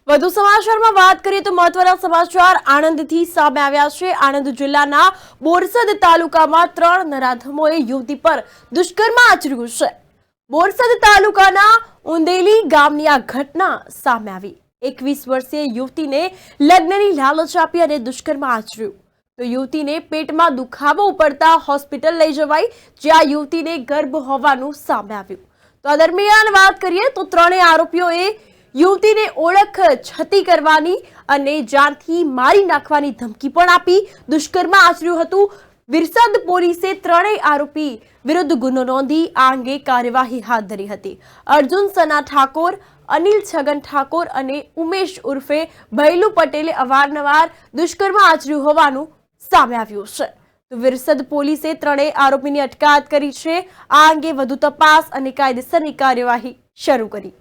વધુ સમાચારમાં વાત કરીએ તો મહત્વના સમાચાર આણંદથી સામે આવ્યા છે। આણંદ જિલ્લાના બોરસદ તાલુકામાં 3 નરાધમોએ યુવતી પર દુષ્કર્મ આચર્યું છે। બોરસદ તાલુકાના ઉંદેલી ગામની આ ઘટના સામે આવી। 21 વર્ષીય યુવતીને લગ્નની લાલચ આપી અને દુષ્કર્મ આચર્યું તો યુવતીને પેટમાં દુખાવો ઉપડતા હોસ્પિટલ લઈ જવાઈ, જ્યાં યુવતીને ગર્ભ હોવાનું સામે આવ્યું। તો આ દરમિયાન વાત કરીએ તો ત્રણેય આરોપીઓએ યુવતીને ઓળખ છતી કરવાની અને જાનથી મારી નાખવાની ધમકી પણ આપી દુષ્કર્મ આચર્યું હતું। વિરસદ પોલીસે ત્રણેય આરોપી વિરુદ્ધ ગુનો નોંધી આ અંગે કાર્યવાહી હાથ ધરી હતી। અર્જુન સના ઠાકોર, અનિલ છગન ઠાકોર અને ઉમેશ ઉર્ફે ભૈલુ પટેલે અવારનવાર દુષ્કર્મ આચર્યું હોવાનું સામે આવ્યું છે। તો વિરસદ પોલીસે ત્રણેય આરોપીની અટકાયત કરી છે। આ અંગે વધુ તપાસ અને કાયદેસરની કાર્યવાહી શરૂ કરી।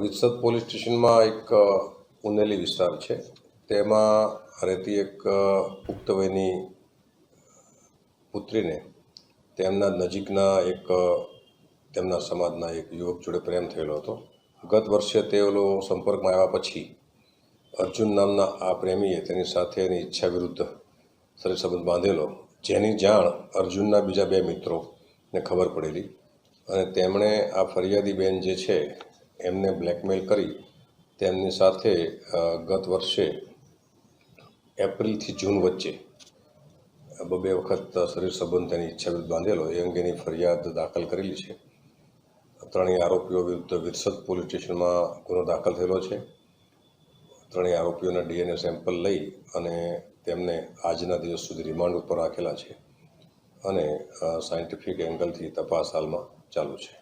વિરસદ પોલીસ સ્ટેશનમાં એક ઉનેલી વિસ્તાર છે, તેમાં રહેતી એક પુખ્ત વયની પુત્રીને તેમના નજીકના તેમના સમાજના એક યુવક જોડે પ્રેમ થયેલો હતો। ગત વર્ષે તેઓ સંપર્કમાં આવ્યા પછી અર્જુન નામના આ પ્રેમીએ તેની સાથે એની ઈચ્છા વિરુદ્ધ શરીર સંબંધ બાંધેલો, જેની જાણ અર્જુનના બીજા 2 મિત્રોને ખબર પડેલી અને તેમણે આ ફરિયાદી બેન જે છે એમને બ્લેકમેલ કરી તેમની સાથે ગત વર્ષે એપ્રિલથી જૂન વચ્ચે 2 વખત શરીર સંબંધ તેની ઈચ્છા વિરુદ્ધ બાંધેલો એ અંગેની ફરિયાદ દાખલ કરેલી છે। ત્રણેય આરોપીઓ વિરુદ્ધ વિરસદ પોલીસ સ્ટેશનમાં ગુનો દાખલ થયેલો છે। ત્રણેય આરોપીઓના DNA સેમ્પલ લઈ અને તેમને આજના દિવસ સુધી રિમાન્ડ ઉપર રાખેલા છે અને સાયન્ટિફિક એંગલથી તપાસ હાલમાં ચાલુ છે।